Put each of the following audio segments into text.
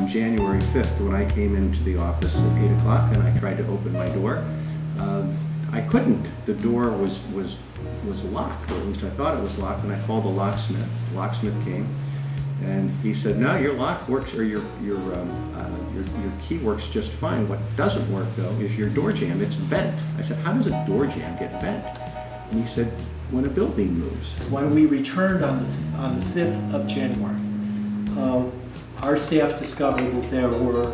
January 5th, when I came into the office at 8 o'clock and I tried to open my door, I couldn't. The door was locked, or at least I thought it was locked, and I called the locksmith. The locksmith came and he said, "No, your lock works, or your key works just fine. What doesn't work though is your door jamb. It's bent." I said, "How does a door jamb get bent?" And he said, "When a building moves." When we returned on the 5th of January, our staff discovered that there were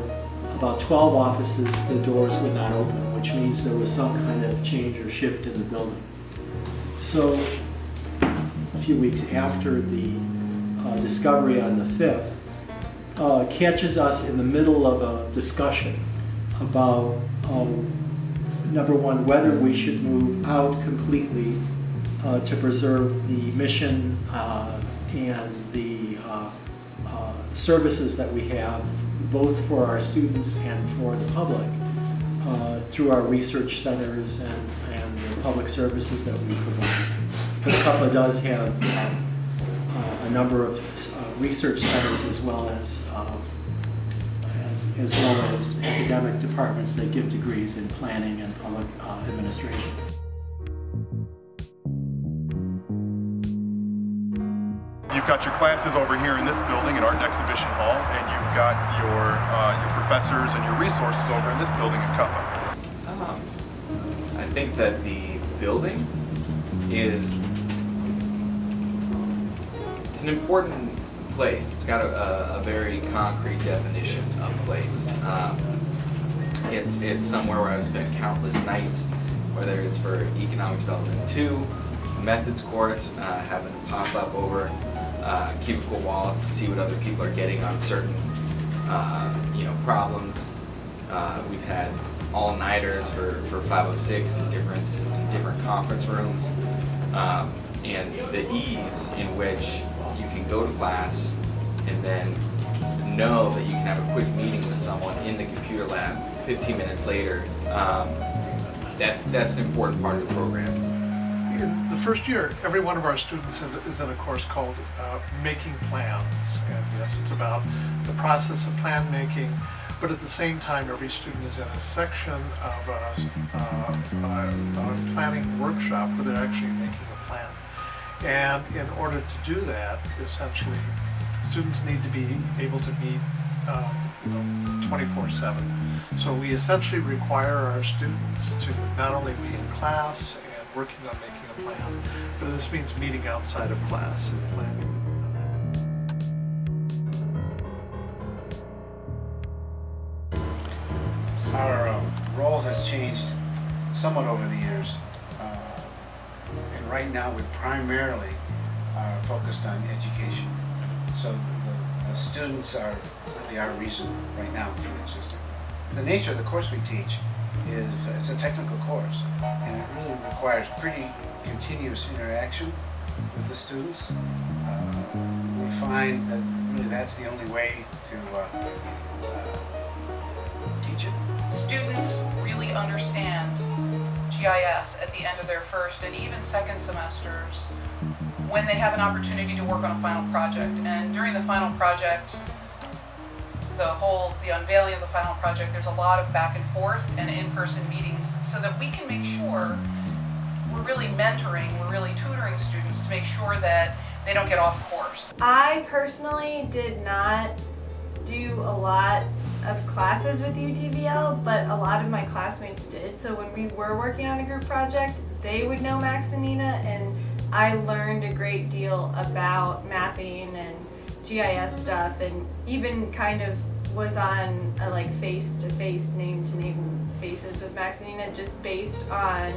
about 12 offices the doors would not open, which means there was some kind of change or shift in the building. So a few weeks after the discovery on the 5th, catches us in the middle of a discussion about, number one, whether we should move out completely to preserve the mission and the services that we have, both for our students and for the public, through our research centers and the public services that we provide. Wearecuppa does have a number of research centers as well as academic departments that give degrees in planning and public administration. You've got your classes over here in this building in Art and Exhibition Hall, and you've got your professors and your resources over in this building in Cuppa. I think that the building is an important place. It's got a very concrete definition of place. It's somewhere where I've spent countless nights, whether it's for Economic Development 2, Methods course, having to pop up over cubicle walls to see what other people are getting on certain problems. We've had all-nighters for 506 in different conference rooms, and the ease in which you can go to class and then know that you can have a quick meeting with someone in the computer lab 15 minutes later. That's an important part of the program. In the first year, every one of our students is in a course called Making Plans, and yes, it's about the process of plan making, but at the same time every student is in a section of a planning workshop where they're actually making a plan. And in order to do that, essentially, students need to be able to meet 24/7. So we essentially require our students to not only be in class and working on making a plan, but this means meeting outside of class and planning. Our role has changed somewhat over the years, and right now we primarily are focused on education. So the students are really our reason right now for existing. The nature of the course we teach is it's a technical course, and it really requires pretty continuous interaction with the students. We find that really that's the only way to teach it. Students really understand GIS at the end of their first and even second semesters when they have an opportunity to work on a final project. And during the final project, the unveiling of the final project, there's a lot of back and forth and in-person meetings so that we can make sure we're really mentoring, we're really tutoring students to make sure that they don't get off course. I personally did not do a lot of classes with UDVL, but a lot of my classmates did. So when we were working on a group project, they would know Max and Nina, and I learned a great deal about mapping and GIS stuff, and even kind of was on a like face-to-face, name-to-name basis with Max and Nina, just based on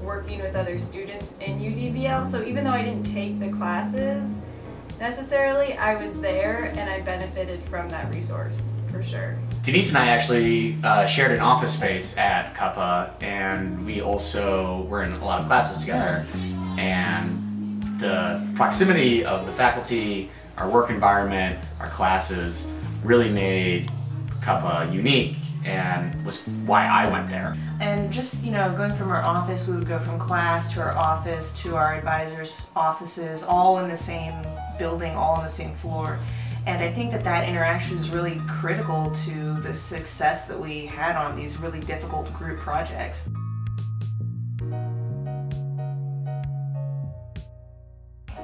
working with other students in UDVL. So even though I didn't take the classes necessarily, I was there and I benefited from that resource for sure. Denise and I actually shared an office space at Wearecuppa, and we also were in a lot of classes together. And the proximity of the faculty, our work environment, our classes really made Wearecuppa unique, and was why I went there. And just, you know, going from our office, we would go from class to our office to our advisors' offices, all in the same building, all on the same floor. And I think that that interaction is really critical to the success that we had on these really difficult group projects.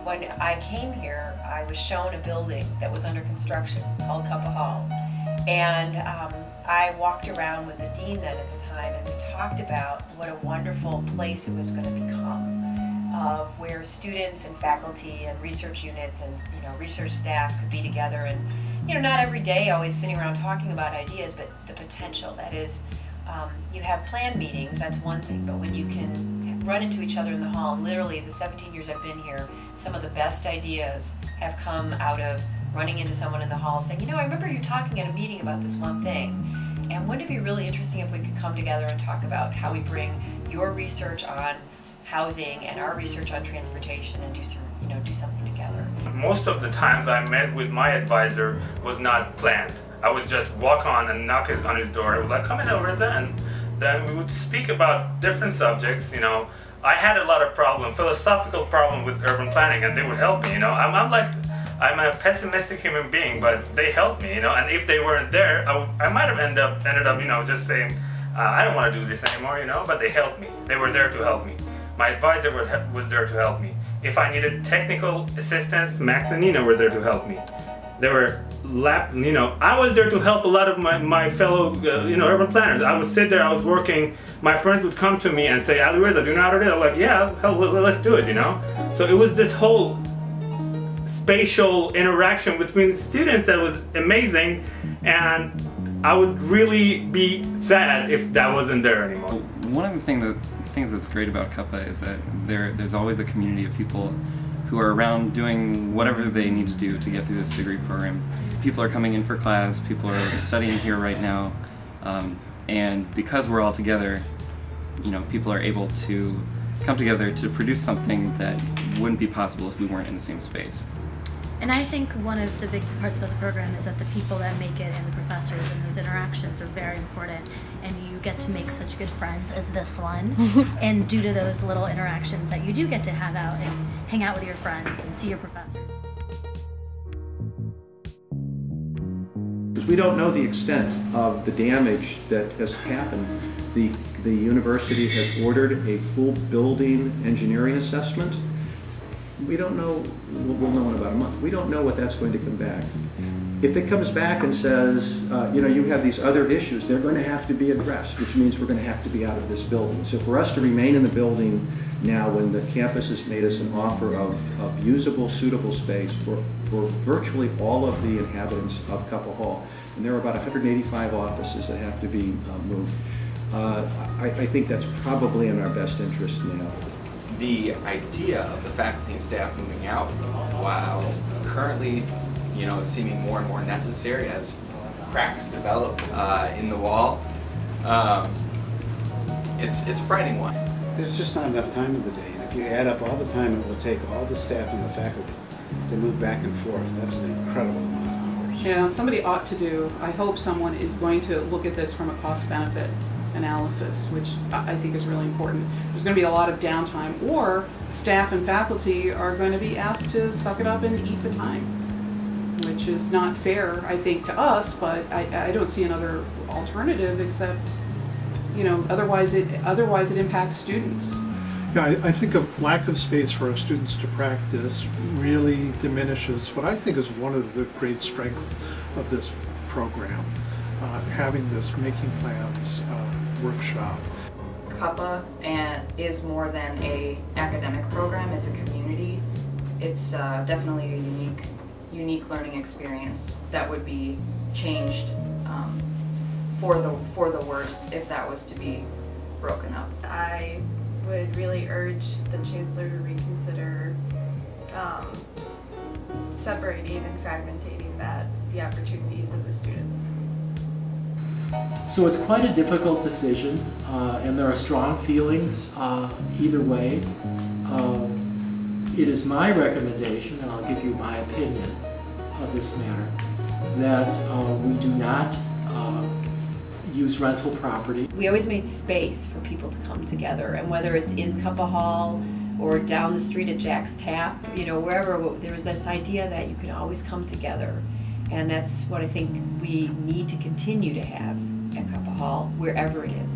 When I came here, I was shown a building that was under construction called Wearecuppa Hall. And I walked around with the dean then at the time, and we talked about what a wonderful place it was going to become, of where students and faculty and research units and research staff could be together, and not every day always sitting around talking about ideas, but the potential. That is, you have planned meetings, that's one thing, but when you can run into each other in the hall, and literally the 17 years I've been here, some of the best ideas have come out of running into someone in the hall saying, I remember you talking at a meeting about this one thing, and wouldn't it be really interesting if we could come together and talk about how we bring your research on housing and our research on transportation and do something together. Most of the times I met with my advisor was not planned. I would just walk on and knock on his door. I would like, come in, Elriza, and then we would speak about different subjects. I had a lot of philosophical problem with urban planning, and they would help me. I'm a pessimistic human being, but they helped me. And if they weren't there, I might have ended up, just saying, I don't want to do this anymore. But they helped me. They were there to help me. My advisor was there to help me. If I needed technical assistance, Max and Nina were there to help me. They were I was there to help a lot of my fellow, urban planners. I would sit there, I was working, my friends would come to me and say, Elriza, do you know how to do it? I'm like, yeah, hell, let's do it, So it was this whole spatial interaction between the students that was amazing, and I would really be sad if that wasn't there anymore. One of the things that's great about Wearecuppa is that there's always a community of people who are around doing whatever they need to do to get through this degree program. People are coming in for class, people are studying here right now, and because we're all together, people are able to come together to produce something that wouldn't be possible if we weren't in the same space. And I think one of the big parts about the program is that the people that make it and the professors and those interactions are very important, and you get to make such good friends as this one, and due to those little interactions that you do get to have out and hang out with your friends and see your professors. We don't know the extent of the damage that has happened. The university has ordered a full building engineering assessment. We don't know, we'll know in about a month. We don't know what that's going to come back. If it comes back and says, you have these other issues, they're going to have to be addressed, which means we're going to have to be out of this building. So for us to remain in the building now, when the campus has made us an offer of usable, suitable space for virtually all of the inhabitants of Wearecuppa Hall, and there are about 185 offices that have to be moved, I think that's probably in our best interest now. The idea of the faculty and staff moving out, while currently, it's seeming more and more necessary as cracks develop in the wall, it's a frightening one. There's just not enough time in the day, and if you add up all the time it will take all the staff and the faculty to move back and forth, that's an incredible amount of time. Yeah, somebody ought to do, I hope someone is going to look at this from a cost-benefit analysis, which I think is really important. There's going to be a lot of downtime, or staff and faculty are going to be asked to suck it up and eat the time, which is not fair, I think, to us, but I don't see another alternative except, you know, otherwise it impacts students. Yeah, I think a lack of space for our students to practice really diminishes what I think is one of the great strengths of this program, having this making plans workshop. Wearecuppa is more than an academic program, it's a community. It's definitely a unique learning experience that would be changed for the worse if that was to be broken up. I would really urge the Chancellor to reconsider separating and fragmentating the opportunities of the students. So it's quite a difficult decision, and there are strong feelings either way. It is my recommendation, and I'll give you my opinion of this matter, that we do not use rental property. We always made space for people to come together, and whether it's in Cuppa Hall or down the street at Jack's Tap, you know, wherever, there was this idea that you can always come together. And that's what I think we need to continue to have at Cuppa Hall, wherever it is.